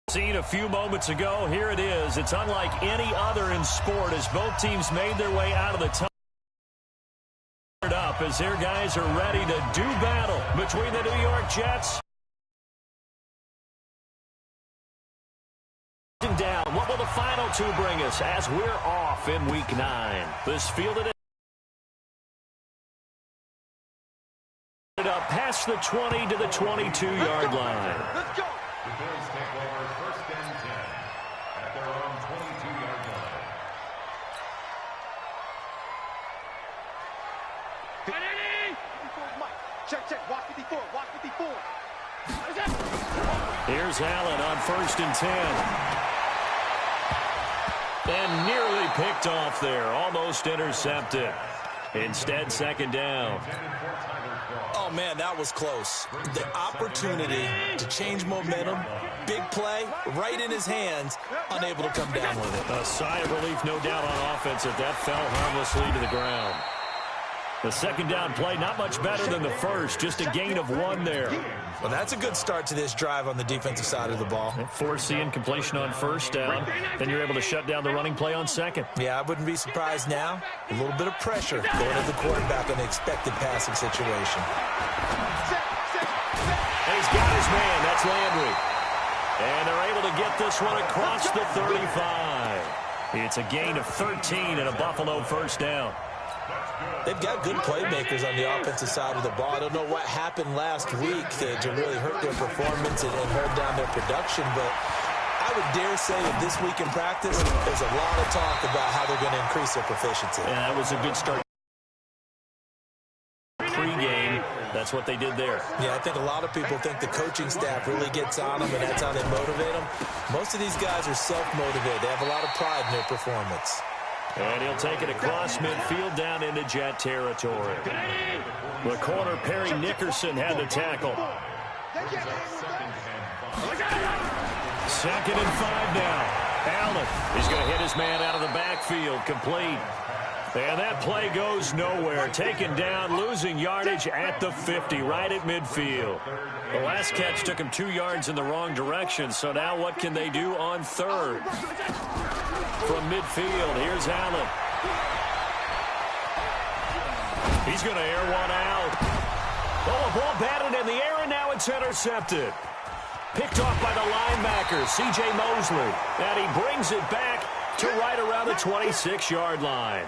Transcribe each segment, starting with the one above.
Seen a few moments ago, here it is. It's unlike any other in sport as both teams made their way out of the tunnel. Up as their guys are ready to do battle between the New York Jets. Down. What will the final two bring us as we're off in Week 9? This fielded it up past the 20 to the 22-yard line. Let's go. The Bills take over 1st and 10 at their own 22-yard line. Check. Walk 54. Walk 54. Here's Allen on 1st and 10. And nearly picked off there. Almost intercepted. Instead, 2nd down. Oh, man, that was close. The opportunity to change momentum, big play, right in his hands, unable to come down with it. A sigh of relief, no doubt, on offense if that fell harmlessly to the ground. The 2nd down play, not much better than the first, just a gain of 1 there. Well, that's a good start to this drive on the defensive side of the ball. Force the incompletion on 1st down, then you're able to shut down the running play on 2nd. Yeah, I wouldn't be surprised now. A little bit of pressure going to the quarterback on the expected passing situation. He's got his man. That's Landry. And they're able to get this one across the 35. It's a gain of 13 and a Buffalo 1st down. They've got good playmakers on the offensive side of the ball. I don't know what happened last week to really hurt their performance and hold down their production, but I would dare say that this week in practice, there's a lot of talk about how they're going to increase their proficiency. Yeah, that was a good start. Pre-game, that's what they did there. Yeah, I think a lot of people think the coaching staff really gets on them, and that's how they motivate them. Most of these guys are self-motivated. They have a lot of pride in their performance. And he'll take it across midfield down into Jet territory. The corner, Perry Nickerson, had the tackle. 2nd and 5 now. Allen, he's going to hit his man out of the backfield, complete. And that play goes nowhere. Taken down, losing yardage at the 50, right at midfield. The last catch took him 2 yards in the wrong direction, so now what can they do on 3rd? From midfield, here's Allen. He's going to air one out. Oh, a ball batted in the air, and now it's intercepted. Picked off by the linebacker, C.J. Mosley. And he brings it back to right around the 26-yard line.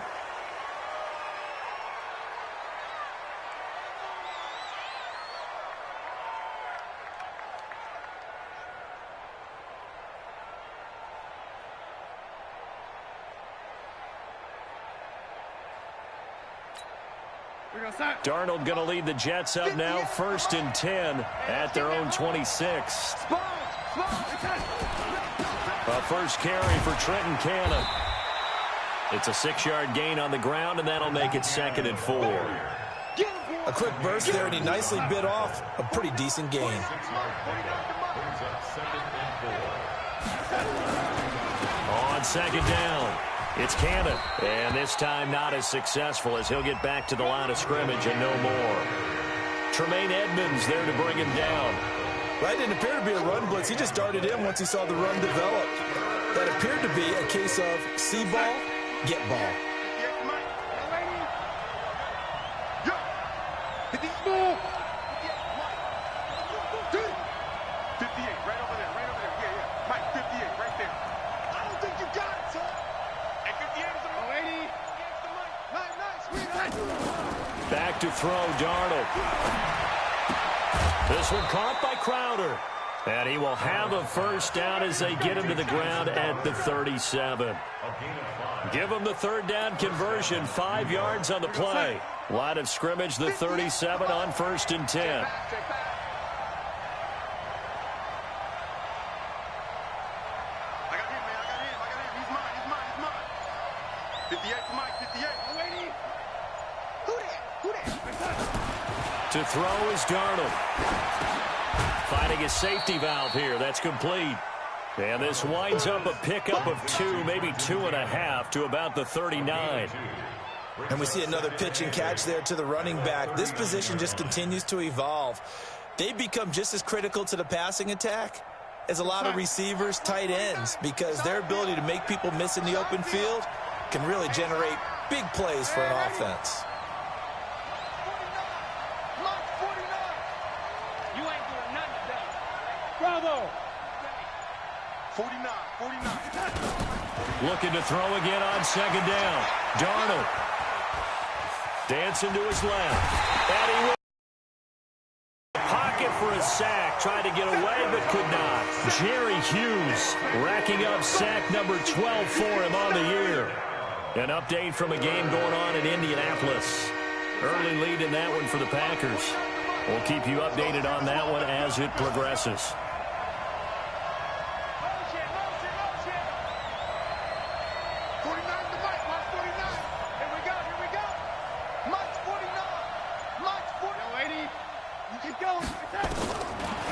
Darnold going to lead the Jets up now, 1st and 10 at their own 26. A first carry for Trenton Cannon. It's a 6-yard gain on the ground, and that'll make it 2nd and 4. A quick burst there, and he nicely bit off a pretty decent gain. On 2nd down, it's Cannon. And this time not as successful as he'll get back to the line of scrimmage and no more. Tremaine Edmonds there to bring him down. That didn't appear to be a run blitz. He just darted in once he saw the run develop. That appeared to be a case of see ball, get ball. Back to throw, Darnold. This one caught by Crowder. And he will have a 1st down as they get him to the ground at the 37. Give him the 3rd down conversion, 5 yards on the play. Line of scrimmage, the 37 on 1st and 10. To throw is Darnold. Finding a safety valve here. That's complete. And this winds up a pickup of 2, maybe 2.5 to about the 39. And we see another pitch and catch there to the running back. This position just continues to evolve. They become just as critical to the passing attack is a lot of receivers, tight ends, because their ability to make people miss in the open field can really generate big plays for an offense. You ain't doing nothing today. Bravo. 49. Looking to throw again on second down. Darnold. Dancing to his left. And he will. Pocket for a sack. Tried to get away, but could not. Jerry Hughes racking up sack number 12 for him on the year. An update from a game going on in Indianapolis. Early lead in that one for the Packers. We'll keep you updated on that one as it progresses.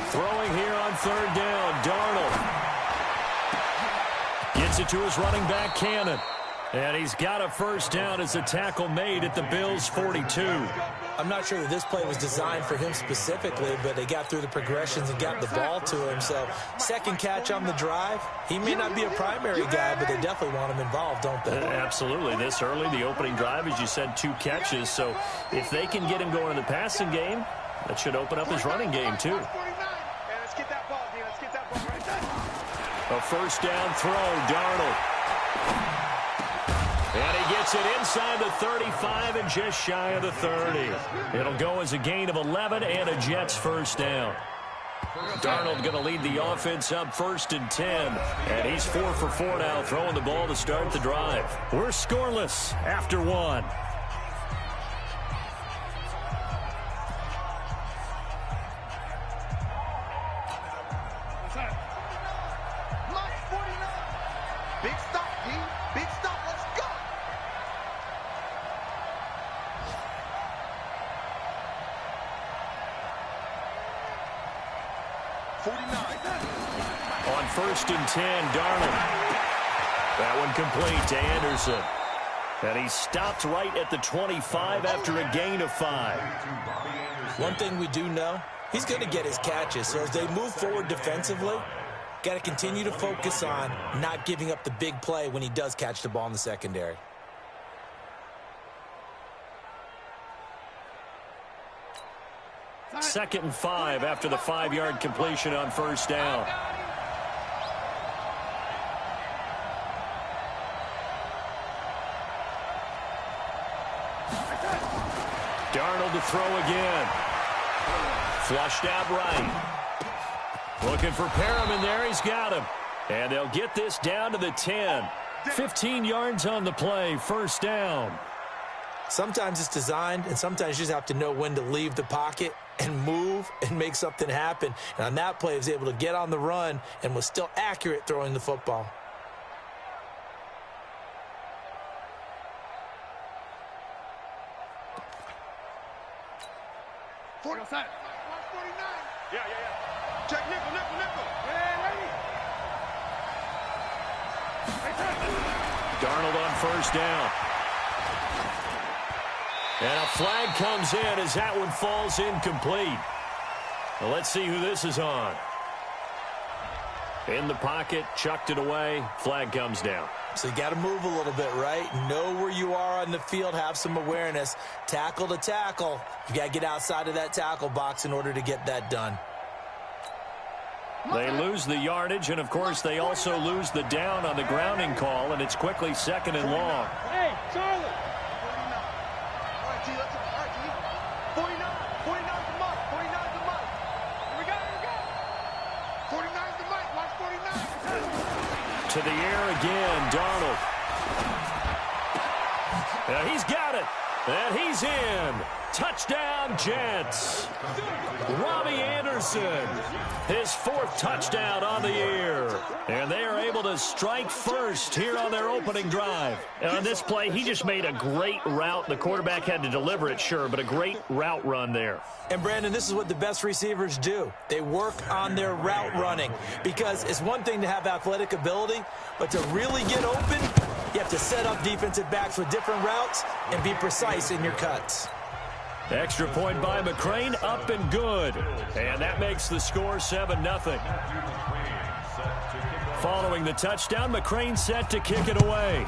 Throwing here on third down, Darnold. Gets it to his running back, Cannon. And he's got a first down as a tackle made at the Bills' 42. I'm not sure that this play was designed for him specifically, but they got through the progressions and got the ball to him. So second catch on the drive. He may not be a primary guy, but they definitely want him involved, don't they? Absolutely. This early, the opening drive, as you said, 2 catches. So if they can get him going in the passing game, that should open up his running game, too. Let's get that ball, D. Let's get that ball right there. A first down throw, Darnold. And he gets it inside the 35 and just shy of the 30. It'll go as a gain of 11 and a Jets first down. Darnold going to lead the offense up 1st and 10. And he's 4 for 4 now, throwing the ball to start the drive. We're scoreless after 1. Big stop, D. Big stop. Let's go. On 1st and 10, Darnold. That one complete to Anderson. And he stopped right at the 25 after a gain of 5. One thing we do know, he's going to get his catches. So as they move forward defensively, got to continue to focus on not giving up the big play when he does catch the ball in the secondary. Second and 5 after the 5-yard completion on first down. Darnold to throw again. Flushed out right. Looking for Perriman there. He's got him. And they'll get this down to the 10. 15 yards on the play. First down. Sometimes it's designed, and sometimes you just have to know when to leave the pocket and move and make something happen. And on that play, he was able to get on the run and was still accurate throwing the football. Yeah. Check nickel. Yeah, ready. Darnold on first down. And a flag comes in as that one falls incomplete. Well, let's see who this is on. In the pocket, chucked it away, flag comes down. So you got to move a little bit, right? Know where you are on the field, have some awareness. Tackle to tackle. You got to get outside of that tackle box in order to get that done. They lose the yardage, and, of course, they also lose the down on the grounding call, and it's quickly 2nd and long. Hey, Charlie. 49. All right, G, let's go. All right, G. 49. 49's the mark. 49's the mark. Here we go. 49's the mark. Watch 49. To the air again, Darnold. He's got it, and he's in. Touchdown, Jets. Robbie Anderson, his 4th touchdown on the year. And they are able to strike first here on their opening drive. And on this play, he just made a great route. The quarterback had to deliver it, sure, but a great route run there. And, Brandon, this is what the best receivers do. They work on their route running, because it's one thing to have athletic ability, but to really get open, you have to set up defensive backs with different routes and be precise in your cuts. Extra point by McCrane, up and good. And that makes the score 7-0. Following the touchdown, McCrane set to kick it away.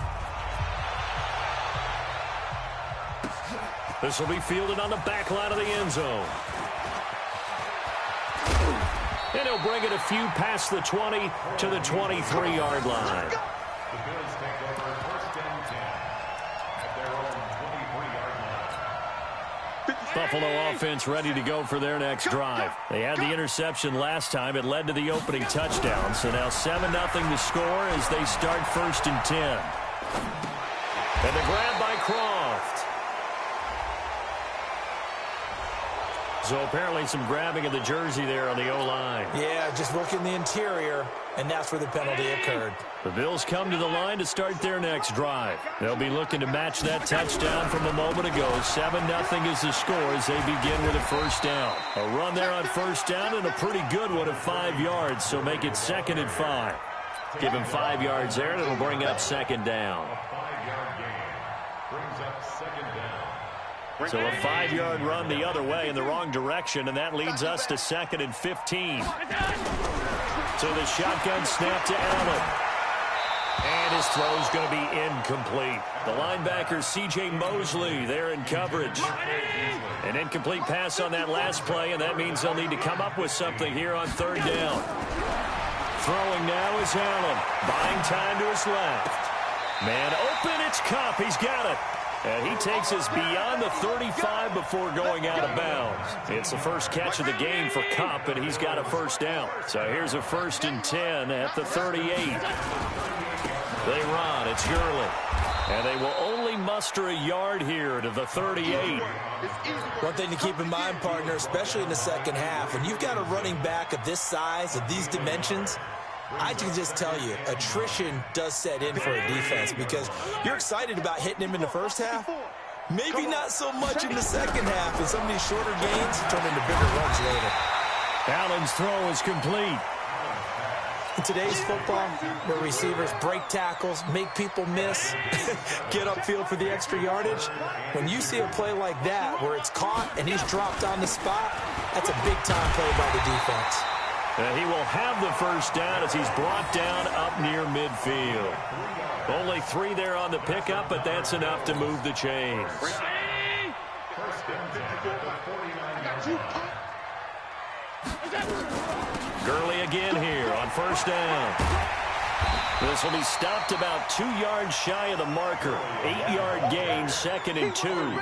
This will be fielded on the back line of the end zone. And he'll bring it a few past the 20 to the 23-yard line. The Bills take over first and 10 at their own 23-yard line. Buffalo offense ready to go for their next drive. They had the interception last time. It led to the opening touchdown. So now 7-0 to score as they start first and 10. And the grab by Croft. So apparently some grabbing of the jersey there on the O-line. Yeah, just working the interior, and that's where the penalty occurred. The Bills come to the line to start their next drive. They'll be looking to match that touchdown from a moment ago. 7-0 is the score as they begin with a first down. A run there on first down and a pretty good one of 5 yards, so make it 2nd and 5. Give him 5 yards there, and it'll bring up second down. A 5-yard gain brings up second down. So a 5-yard run the other way in the wrong direction, and that leads us to 2nd and 15. So the shotgun snap to Allen. And his throw's going to be incomplete. The linebacker, C.J. Mosley, there in coverage. An incomplete pass on that last play, and that means they'll need to come up with something here on third down. Throwing now is Allen. Buying time to his left. Man open, it's Kupp. He's got it. And he takes us beyond the 35 before going out of bounds. It's the first catch of the game for Kupp, and he's got a first down. So here's a 1st and 10 at the 38. They run. It's Gurley. And they will only muster a yard here to the 38. One thing to keep in mind, partner, especially in the second half, when you've got a running back of this size, of these dimensions, I can just tell you, attrition does set in for a defense because you're excited about hitting him in the first half. Maybe not so much in the second half, and some of these shorter gains turn into bigger runs later. Allen's throw is complete. In today's football, where receivers break tackles, make people miss, get upfield for the extra yardage, when you see a play like that where it's caught and he's dropped on the spot, that's a big-time play by the defense. He will have the first down as he's brought down up near midfield. Only 3 there on the pickup, but that's enough to move the chains. First and 10 at the 49-yard line. Gurley again here on first down. This will be stopped about 2 yards shy of the marker. 8-yard gain, 2nd and 2.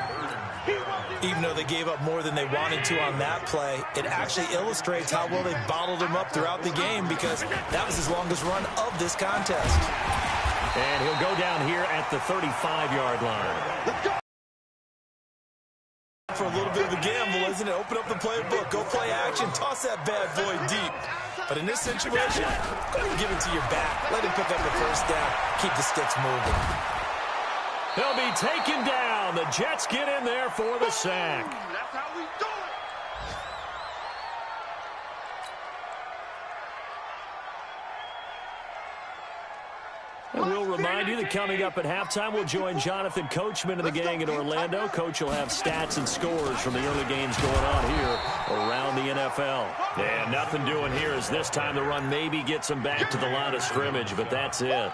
Even though they gave up more than they wanted to on that play, it actually illustrates how well they bottled him up throughout the game because that was his longest run of this contest. And he'll go down here at the 35-yard line. For a little bit of a gamble, isn't it? Open up the playbook, go play action, toss that bad boy deep. But in this situation, go ahead and give it to your back. Let him pick up the first down. Keep the sticks moving. They'll be taken down. The Jets get in there for the sack. That's how we do it. And we'll remind you that coming up at halftime, we'll join Jonathan Coachman and the gang in Orlando. Coach will have stats and scores from the early games going on here around the NFL. And nothing doing here as this time the run maybe gets him back to the line of scrimmage, but that's it. No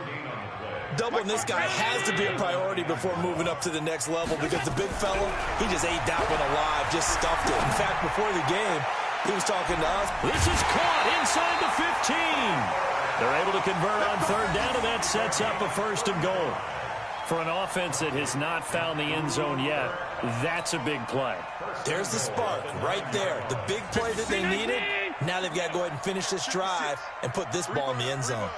gain on the play. Doubling this guy has to be a priority before moving up to the next level because the big fella, he just ate that one alive, just stuffed it. In fact, before the game, he was talking to us. This is caught inside the 15. They're able to convert on third down, and that sets up a 1st and goal. For an offense that has not found the end zone yet, that's a big play. There's the spark right there. The big play that they needed. Now they've got to go ahead and finish this drive and put this ball in the end zone.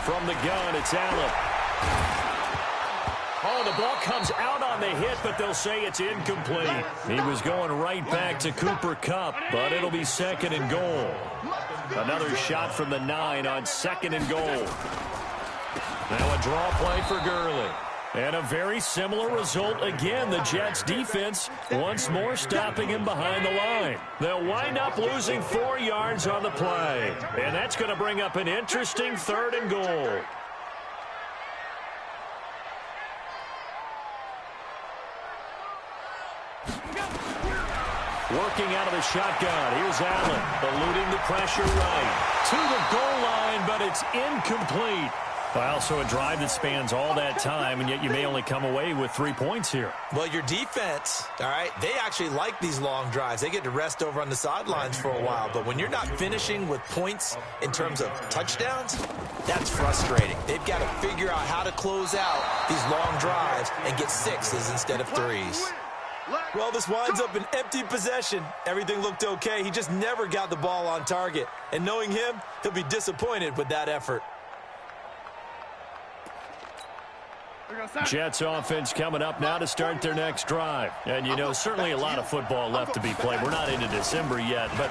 From the gun, it's Allen. Oh, the ball comes out on the hit, but they'll say it's incomplete. He was going right back to Cooper Kupp, but it'll be 2nd and goal. Another shot from the 9 on 2nd and goal. Now a draw play for Gurley. And a very similar result again. The Jets defense once more stopping him behind the line. They'll wind up losing 4 yards on the play. And that's going to bring up an interesting 3rd and goal. Working out of the shotgun. Here's Allen, eluding the pressure right. To the goal line, but it's incomplete. Well, so a drive that spans all that time, and yet you may only come away with 3 points here. Well, your defense, all right, they actually like these long drives. They get to rest over on the sidelines for a while. But when you're not finishing with points in terms of touchdowns, that's frustrating. They've got to figure out how to close out these long drives and get 6s instead of 3s. Well, this winds up an empty possession. Everything looked okay. He just never got the ball on target. And knowing him, he'll be disappointed with that effort. Jets offense coming up now to start their next drive. And, you know, certainly a lot of football left to be played. We're not into December yet, but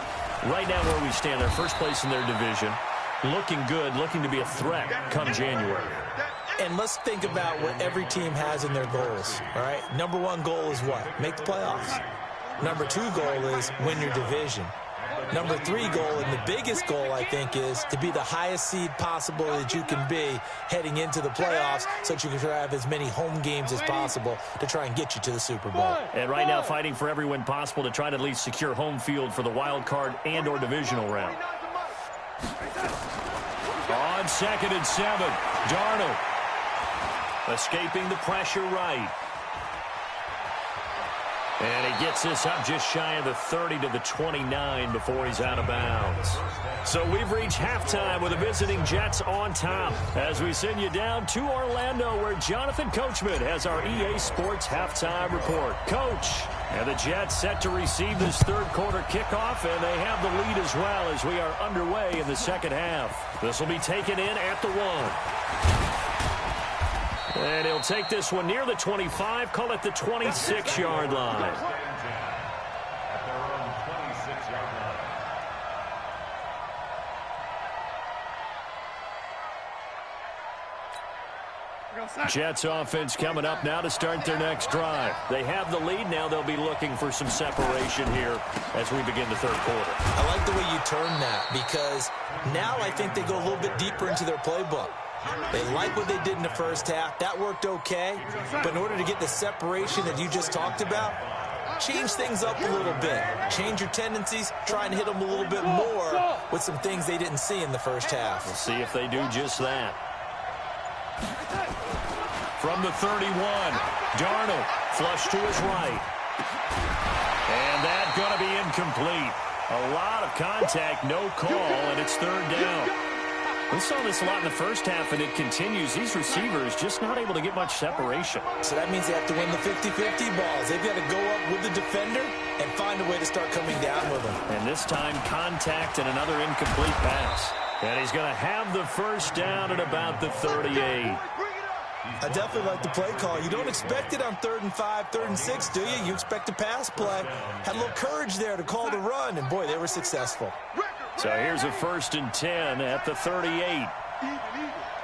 right now where we stand, they're first place in their division, looking good, looking to be a threat come January. And let's think about what every team has in their goals, all right? Number 1 goal is what? Make the playoffs. Number 2 goal is win your division. Number 3 goal, and the biggest goal, I think, is to be the highest seed possible that you can be heading into the playoffs so that you can have as many home games as possible to try and get you to the Super Bowl. And right now fighting for every win possible to try to at least secure home field for the wild card and or divisional round. On 2nd and 7, Darnold escaping the pressure right. And he gets this up just shy of the 30 to the 29 before he's out of bounds. So we've reached halftime with the visiting Jets on top as we send you down to Orlando where Jonathan Coachman has our EA Sports halftime report. Coach, and the Jets set to receive this third quarter kickoff, and they have the lead as well as we are underway in the second half. This will be taken in at the 1. And he'll take this one near the 25, call it the 26-yard line. At their own 26-yard line. Jets offense coming up now to start their next drive. They have the lead. Now they'll be looking for some separation here as we begin the third quarter. I like the way you turn that because now I think they go a little bit deeper into their playbook. They like what they did in the first half. That worked okay. But in order to get the separation that you just talked about, change things up a little bit. Change your tendencies. Try and hit them a little bit more with some things they didn't see in the first half. We'll see if they do just that. From the 31, Darnold flush to his right. And that's going to be incomplete. A lot of contact, no call, and it's third down. We saw this a lot in the first half, and it continues. These receivers just not able to get much separation. So that means they have to win the 50-50 balls. They've got to go up with the defender and find a way to start coming down with them. And this time, contact and another incomplete pass. And he's going to have the first down at about the 38. I definitely like the play call. You don't expect it on 3rd and 5, 3rd and 6, do you? You expect a pass play. Had a little courage there to call the run, and boy, they were successful. So here's a 1st and 10 at the 38. Even,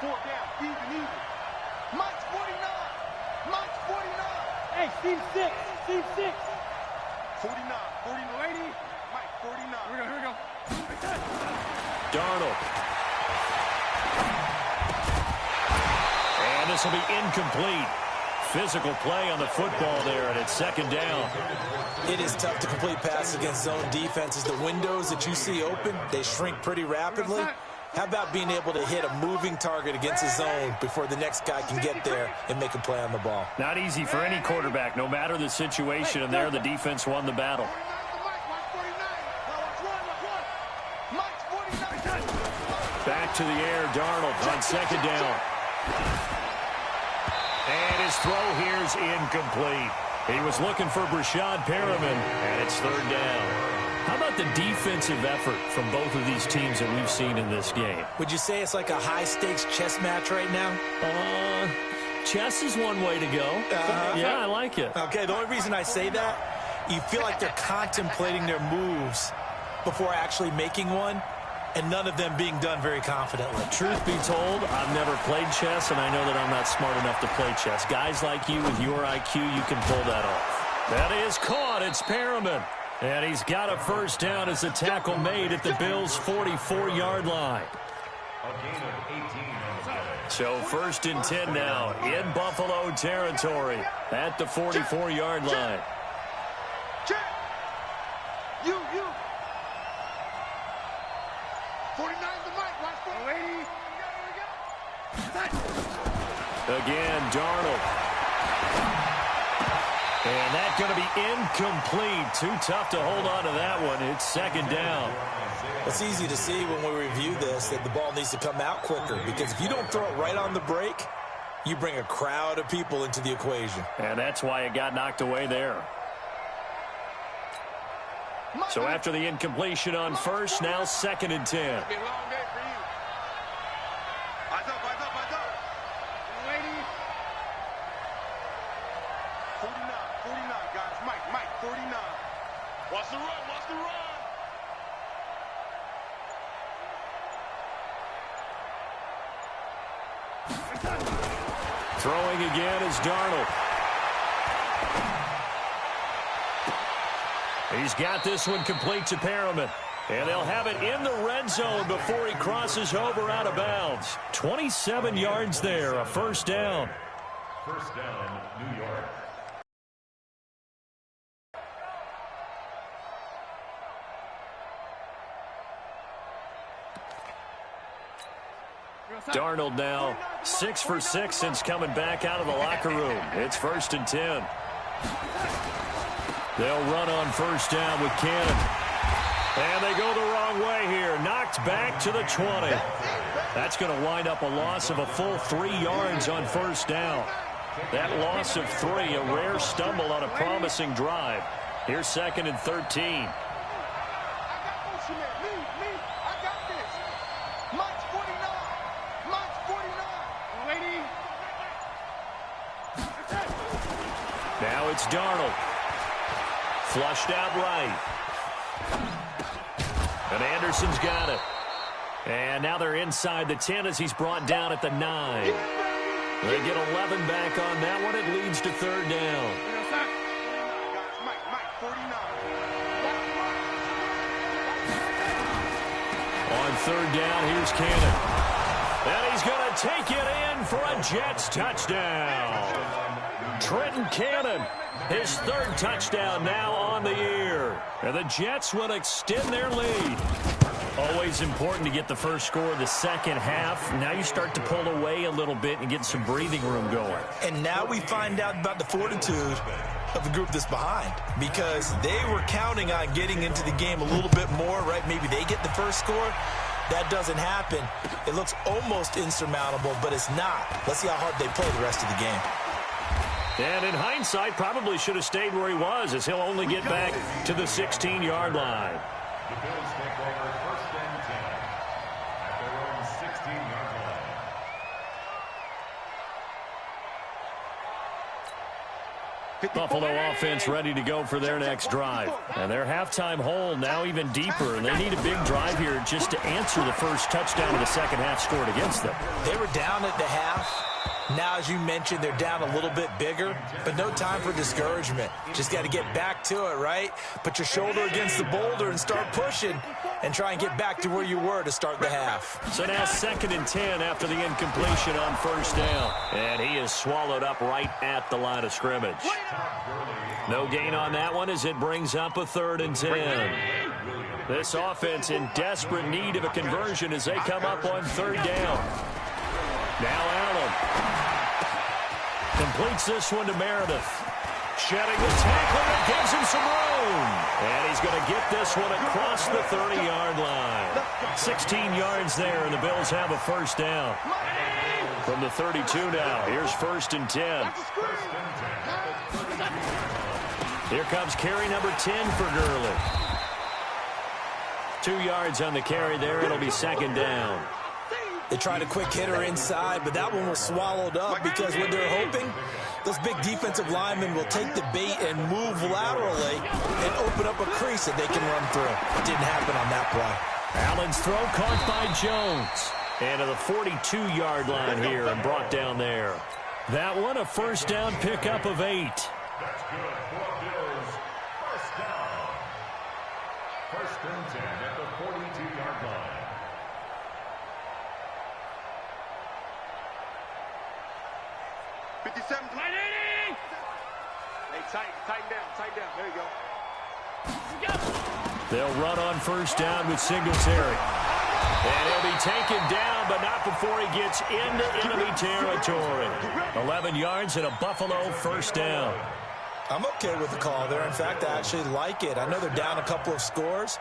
4 down, even. Mike's 49. Mike's 49. Hey, Steve 6. 49. 80. Mike 49. Here we go. Darnold. And this will be incomplete. Physical play on the football there, and it's 2nd down. It is tough to complete passes against zone defenses. The windows that you see open, they shrink pretty rapidly. How about being able to hit a moving target against a zone before the next guy can get there and make a play on the ball? Not easy for any quarterback, no matter the situation, and there the defense won the battle. Back to the air, Darnold on 2nd down. And his throw here is incomplete. He was looking for Brashad Perriman, and it's 3rd down. How about the defensive effort from both of these teams that we've seen in this game? Would you say it's like a high-stakes chess match right now? Chess is one way to go. Yeah, I like it. Okay, the only reason I say that, you feel like they're contemplating their moves before actually making one, and none of them being done very confidently. Truth be told, I've never played chess, and I know that I'm not smart enough to play chess. Guys like you with your IQ, you can pull that off. That is caught. It's Perriman. And he's got a 1st down as the tackle made at the Bills' 44-yard line. A gain of 18 on the play. So 1st and 10 now in Buffalo territory at the 44-yard line. You. 49's the mic. Watch for it. Here we go. Again, Darnold. And that's going to be incomplete. Too tough to hold on to that one. It's second down. It's easy to see when we review this that the ball needs to come out quicker, because if you don't throw it right on the break, you bring a crowd of people into the equation. And that's why it got knocked away there. So after the incompletion on first, now 2nd and 10. It's been a long day for you. Eyes up. Lady. 49, guys. Mike, 49. Watch the run. Throwing again is Darnold. He's got this one complete to Perriman. And they'll have it in the red zone before he crosses over out of bounds. 27 yards there, a first down. First down, New York. Darnold now 6 for 6 since coming back out of the locker room. It's 1st and 10. They'll run on first down with Cannon. And they go the wrong way here. Knocked back to the 20. That's going to wind up a loss of a full 3 yards on first down. That loss of 3, a rare stumble on a promising drive. Here's 2nd and 13. Now it's Darnold. Flushed out right. And Anderson's got it. And now they're inside the 10 as he's brought down at the 9. They get 11 back on that one. It leads to 3rd down. On 3rd down, here's Cannon. And he's going to take it in for a Jets touchdown. Trenton Cannon, his 3rd touchdown now on the year. And the Jets will extend their lead. Always important to get the first score of the second half. Now you start to pull away a little bit and get some breathing room going. And now we find out about the fortitude of the group that's behind, because they were counting on getting into the game a little bit more, right? Maybe they get the first score. That doesn't happen. It looks almost insurmountable, but it's not. Let's see how hard they play the rest of the game. And in hindsight, probably should have stayed where he was, as he'll only get back to the 16-yard line. The Bills take over 1st and 10 at their own 16-yard line. Buffalo offense ready to go for their next drive. And their halftime hole now even deeper, and they need a big drive here just to answer the first touchdown of the second half scored against them. They were down at the half. Now, as you mentioned, they're down a little bit bigger, but no time for discouragement. Just got to get back to it, right? Put your shoulder against the boulder and start pushing and try and get back to where you were to start the half. So now 2nd and 10 after the incompletion on first down. And he is swallowed up right at the line of scrimmage. No gain on that one as it brings up a 3rd and 10. This offense in desperate need of a conversion as they come up on 3rd down. Now Allen completes this one to Meredith. Shedding the tackle that gives him some room. And he's going to get this one across the 30-yard line. 16 yards there, and the Bills have a first down. From the 32 now, here's 1st and 10. Here comes carry number 10 for Gurley. 2 yards on the carry there. It'll be 2nd down. They tried a quick hitter inside, but that one was swallowed up because what they're hoping, those big defensive linemen will take the bait and move laterally and open up a crease that they can run through. It didn't happen on that play. Allen's throw caught by Jones. And to the 42-yard line here and brought down there. That one a first down pickup of 8. That's good for Bills. First down. 1st and 10 at the 42-yard line. Hey, tighten down. There you go. They'll run on first down with Singletary. And he'll be taken down, but not before he gets into enemy territory. 11 yards and a Buffalo first down. I'm okay with the call there. In fact, I actually like it. I know they're down a couple of scores,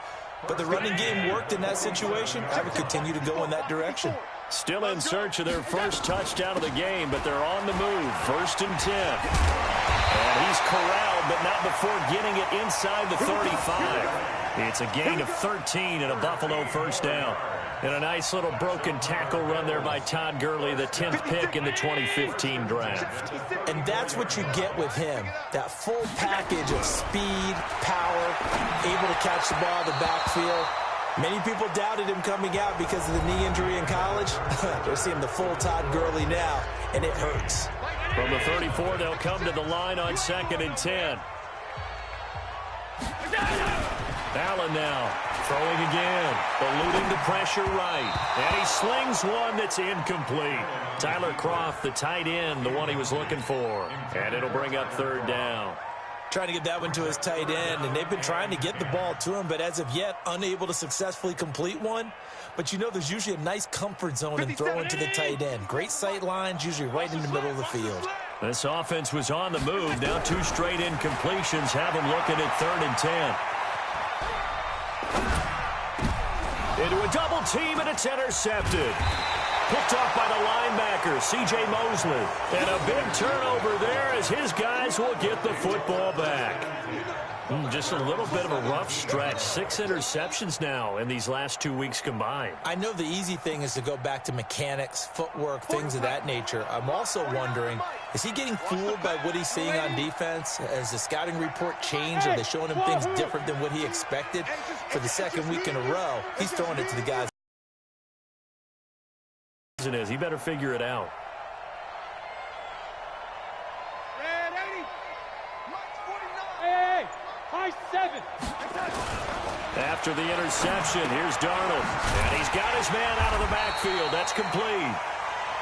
but the running game worked in that situation. I would continue to go in that direction. Still in search of their first touchdown of the game, but they're on the move. 1st and 10. And he's corralled, but not before getting it inside the 35. It's a gain of 13 and a Buffalo first down. And a nice little broken tackle run there by Todd Gurley, the 10th pick in the 2015 draft. And that's what you get with him. That full package of speed, power, able to catch the ball in the backfield. Many people doubted him coming out because of the knee injury in college. They're seeing the full Todd Gurley now, and it hurts. From the 34, they'll come to the line on 2nd and 10. Allen now throwing again, eluding the pressure right. And he slings one that's incomplete. Tyler Kroft, the tight end, the one he was looking for. And it'll bring up 3rd down. Trying to get that one to his tight end, and they've been trying to get the ball to him, but as of yet, unable to successfully complete one. But you know there's usually a nice comfort zone in throwing to the tight end. Great sight lines, usually right in the middle of the field. This offense was on the move. Now 2 straight incompletions have him looking at 3rd and 10. Into a double team, and it's intercepted. Picked off by the linebacker, C.J. Mosley. And a big turnover there as his guys will get the football back. Just a little bit of a rough stretch. 6 interceptions now in these last 2 weeks combined. I know the easy thing is to go back to mechanics, footwork, things of that nature. I'm also wondering, is he getting fooled by what he's seeing on defense? Has the scouting report changed? Are they showing him things different than what he expected? For the 2nd week in a row, he's throwing it to the guys. He better figure it out. After the interception, here's Darnold. And he's got his man out of the backfield. That's complete.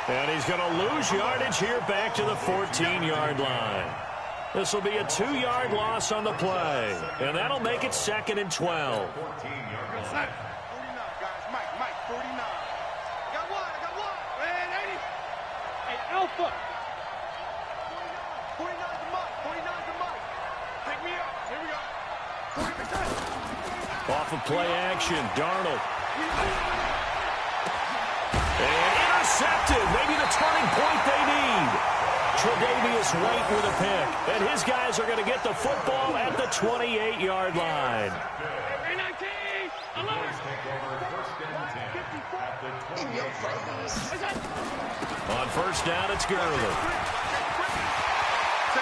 And he's going to lose yardage here back to the 14-yard line. This will be a 2-yard loss on the play. And that'll make it 2nd and 12. 49, guys. Mike, 49. I got one. Hey, 80. Hey, Alpha. 49 to Mike. Pick me up. Here we go. 40%. Off of play action, Darnold. And intercepted. Maybe the turning point they need. Tre'Davious White with a pick. And his guys are going to get the football at the 28-yard line. On first down, it's Gurley.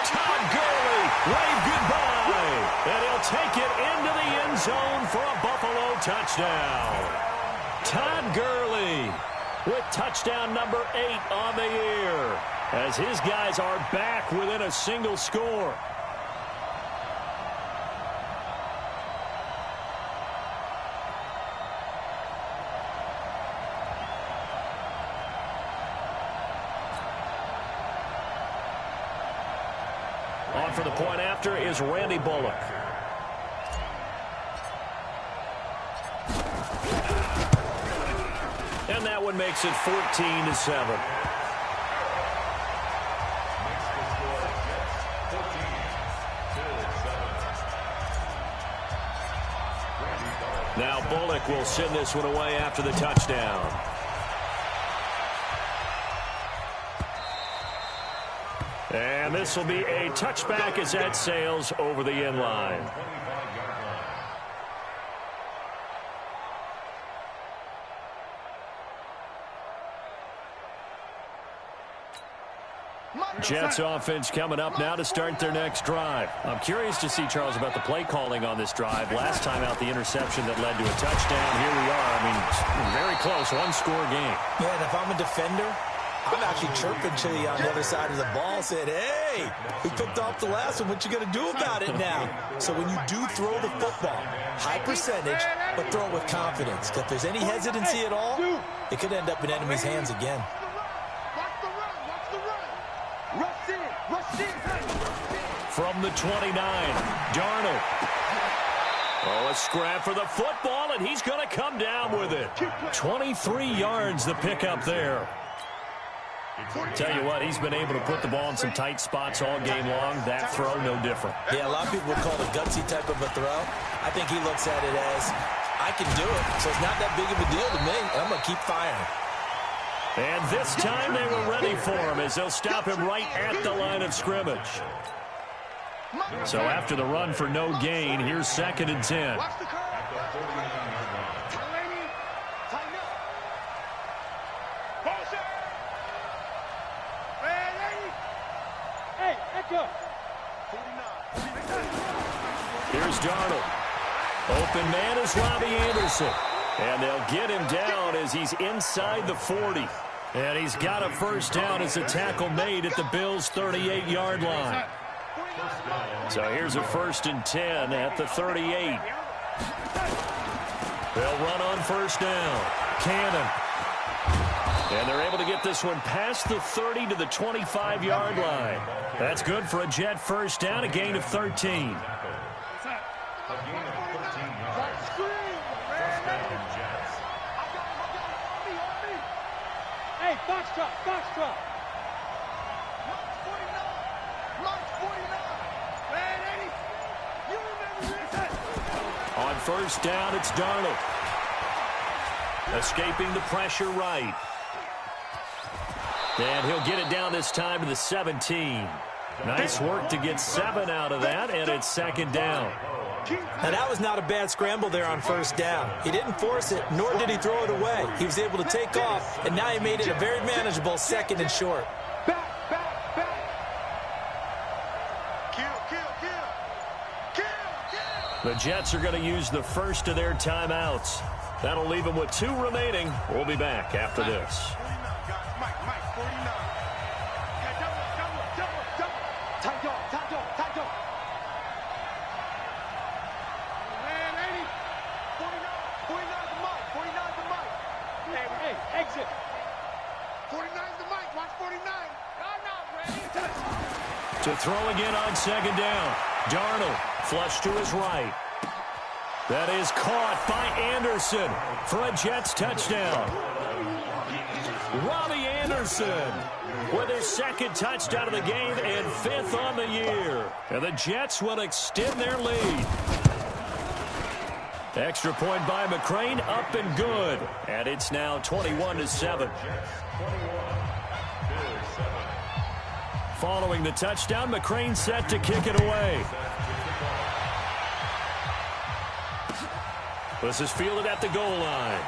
Todd Gurley, wave goodbye. And he'll take it into the end zone for a Buffalo touchdown. Todd Gurley with touchdown number 8 on the year, as his guys are back within a single score. On for the point after is Randy Bullock. And that one makes it 14-7. Now Bullock will send this one away after the touchdown. And this will be a touchback as that sails over the end line. Jets offense coming up now to start their next drive. I'm curious to see, Charles, about the play calling on this drive. Last time out, the interception that led to a touchdown. Here we are. I mean, very close, one-score game. Yeah, and if I'm a defender, I'm actually chirping Chili on the other side of the ball, said, hey, we picked off the last one. What you going to do about it now? So when you do throw the football, high percentage, but throw it with confidence. If there's any hesitancy at all, it could end up in enemy's hands again. From the 29, Darnold. Oh, a scrap for the football, and he's going to come down with it. 23 yards the pickup there. Tell you what, he's been able to put the ball in some tight spots all game long. That throw, no different. Yeah, a lot of people would call it a gutsy type of a throw. I think he looks at it as, I can do it, so it's not that big of a deal to me, and I'm going to keep firing. And this time they were ready for him as they'll stop him right at the line of scrimmage. So after the run for no gain, here's 2nd and 10. Watch the curve. Tighten up. Bullshit. Hey, echo. 49. Here's Darnold. Open man is Robbie Anderson. And they'll get him down as he's inside the 40. And he's got a first down as a tackle made at the Bills' 38-yard line. So here's a 1st and 10 at the 38. They'll run on first down. Cannon. And they're able to get this one past the 30 to the 25-yard line. That's good for a Jet first down, a gain of 13. Hey, Foxtrot. March 49. Man, Eddie, you remember this? On first down, it's Darnold. Escaping the pressure right. And he'll get it down this time to the 17. Nice work to get 7 out of that, and it's 2nd down. Now, that was not a bad scramble there on first down. He didn't force it, nor did he throw it away. He was able to take off, and now he made it a very manageable 2nd and short. Back. Kill. The Jets are going to use the first of their timeouts. That'll leave them with 2 remaining. We'll be back after this. Mike, 49. Yeah, double. Man, 80. 49's the Mike. 49's the Mike. Hey, exit. 49's the Mike. Watch 49. I'm not ready. To throw again on 2nd down. Darnold, flush to his right. That is caught by Anderson for a Jets touchdown. Robbie Anderson with his 2nd touchdown of the game and 5th on the year. And the Jets will extend their lead. Extra point by McCrane, up and good. And it's now 21-7. Following the touchdown, McCrane set to kick it away. This is fielded at the goal line.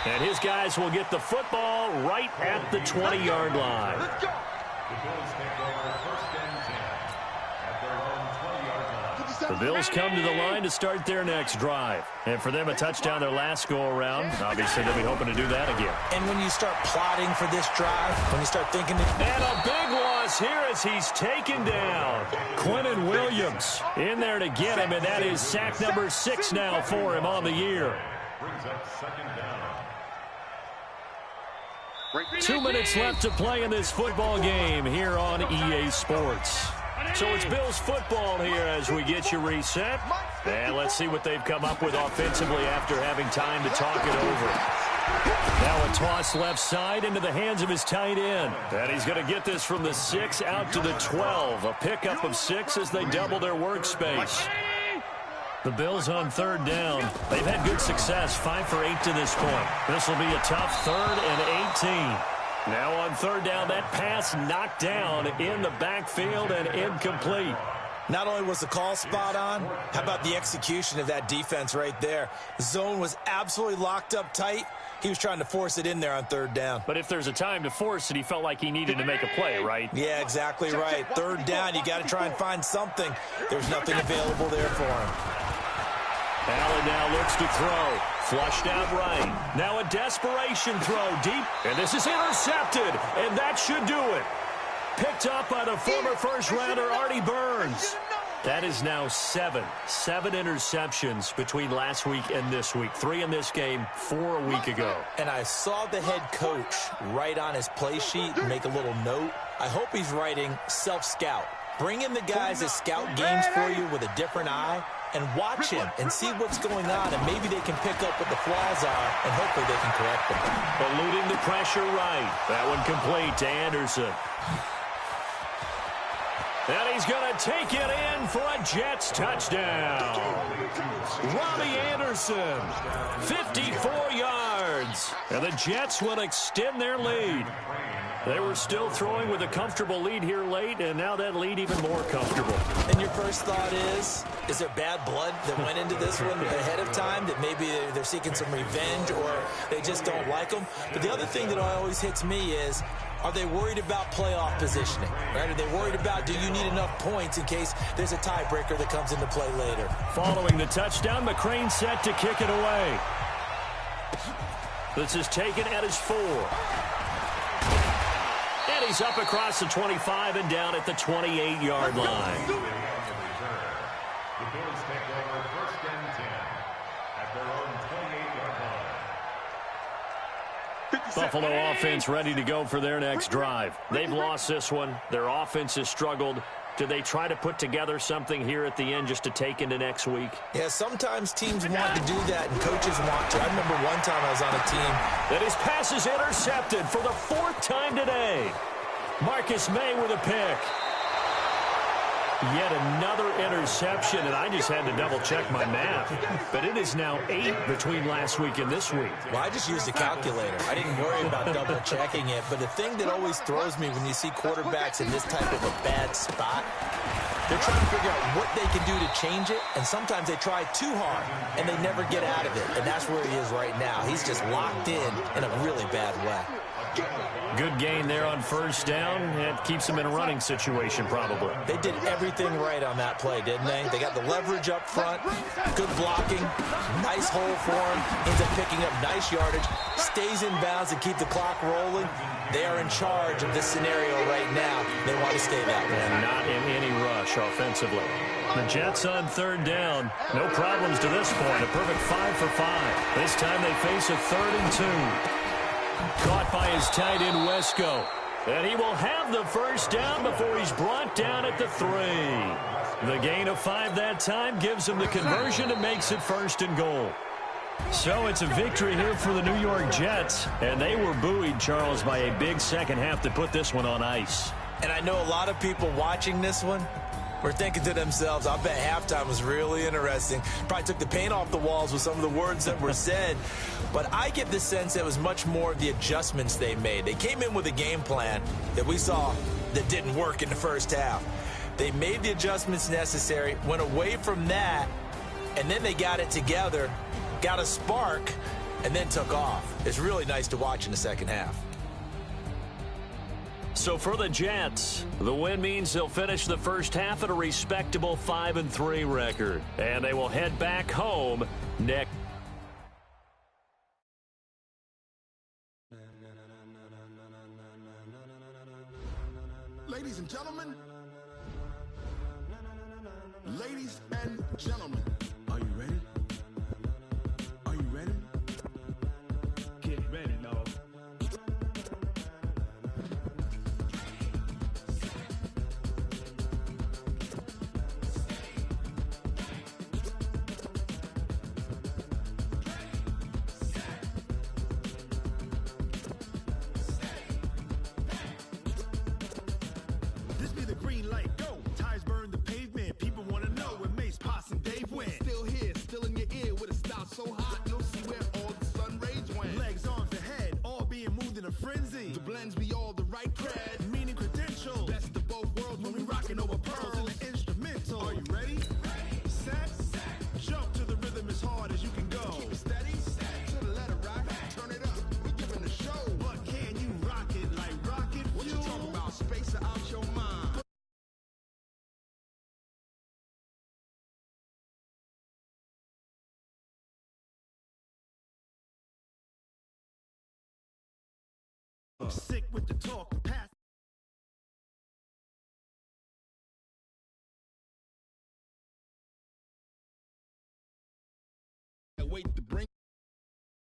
And his guys will get the football right at the 20-yard line. Let's go. The Bills come to the line to start their next drive. And for them, a touchdown their last go-around. Obviously, they'll be hoping to do that again. And when you start plotting for this drive, when you start thinking... And a big loss here as he's taken down. Quinnen Williams in there to get him, and that is sack number 6 now for him on the year. 2 minutes left to play in this football game here on EA Sports. So it's Bills football here as we get you reset. And let's see what they've come up with offensively after having time to talk it over. Now a toss left side into the hands of his tight end. And he's going to get this from the 6 out to the 12. A pickup of 6 as they double their workspace. The Bills on 3rd down. They've had good success, 5 for 8 to this point. This will be a tough 3rd and 18. Now on 3rd down, that pass knocked down in the backfield and incomplete. Not only was the call spot on, how about the execution of that defense right there? The zone was absolutely locked up tight. He was trying to force it in there on 3rd down. But if there's a time to force it, he felt like he needed to make a play, right? Yeah, exactly right. 3rd down, you got to try and find something. There's nothing available there for him. Allen now looks to throw. Flushed out right. Now a desperation throw deep. And this is intercepted. And that should do it. Picked up by the former first-rounder Artie Burns. That is now 7 interceptions between last week and this week. 3 in this game, 4 a week ago. And I saw the head coach write on his play sheet and make a little note. I hope he's writing self-scout. Bring in the guys that scout games for you with a different eye and watch him and see what's going on, and maybe they can pick up what the flaws are, and hopefully they can correct them. Eluding the pressure right. That one complete to Anderson. And he's going to take it in for a Jets touchdown. Robbie Anderson, 54 yards. And the Jets will extend their lead. They were still throwing with a comfortable lead here late, and now that lead even more comfortable. And your first thought is there bad blood that went into this one ahead of time, that maybe they're seeking some revenge or they just don't like them? But the other thing that always hits me is, are they worried about playoff positioning? Right? Are they worried about, do you need enough points in case there's a tiebreaker that comes into play later? Following the touchdown, McCrane set to kick it away. This is taken at his 4. And he's up across the 25 and down at the 28-yard line. The Bills take over 1st and 10 at their own 28-yard line. Buffalo offense ready to go for their next drive. They've lost this one. Their offense has struggled. Do they try to put together something here at the end just to take into next week? Yeah, sometimes teams want to do that and coaches want to. I remember one time I was on a team. And his pass is intercepted for the 4th time today. Marcus May with a pick. Yet another interception, and I just had to double-check my math. But it is now 8 between last week and this week. Well, I just used a calculator. I didn't worry about double-checking it. But the thing that always throws me when you see quarterbacks in this type of a bad spot, they're trying to figure out what they can do to change it, and sometimes they try too hard, and they never get out of it. And that's where he is right now. He's just locked in a really bad way. Good gain there on 1st down. It keeps them in a running situation, probably. They did everything right on that play, didn't they? They got the leverage up front, good blocking, nice hole for him, ends up picking up nice yardage, stays in bounds and keep the clock rolling. They are in charge of this scenario right now. They want to stay that way. And not in any rush offensively. The Jets on 3rd down. No problems to this point. A perfect 5 for 5. This time they face a 3rd and 2. Caught by his tight end, Wesco. And he will have the 1st down before he's brought down at the 3. The gain of 5 that time gives him the conversion and makes it 1st and goal. So it's a victory here for the New York Jets. And they were buoyed, Charles, by a big second half to put this one on ice. And I know a lot of people watching this one were thinking to themselves, I bet halftime was really interesting. Probably took the paint off the walls with some of the words that were said. But I get the sense it was much more of the adjustments they made. They came in with a game plan that we saw that didn't work in the first half. They made the adjustments necessary, went away from that, and then they got it together, got a spark, and then took off. It's really nice to watch in the second half. So for the Jets, the win means they'll finish the first half at a respectable 5-3 record. And they will head back home next. Ladies and gentlemen, are you ready? Are you ready? Get ready, dog. This be the green light, go. Tires burn the pavement. People want to know where Mace, Poss, and Dave went. Still here, still in your ear with a style so hot, you'll see where all the sun rays went. Legs, arms, and head, all being moved in a frenzy. The blends be all the right cred, meaning credentials. Best of both worlds when we rockin' over pearls and the instrumental. Are you ready? Set. Jump to the rhythm as hard as you can go. Keep it steady. To the letter rock. Turn it up. We giving a show. But can you rock it like rocket fuel? What you talking about? Space or out your mind? I'm sick with the talk. Pass. Wait to bring.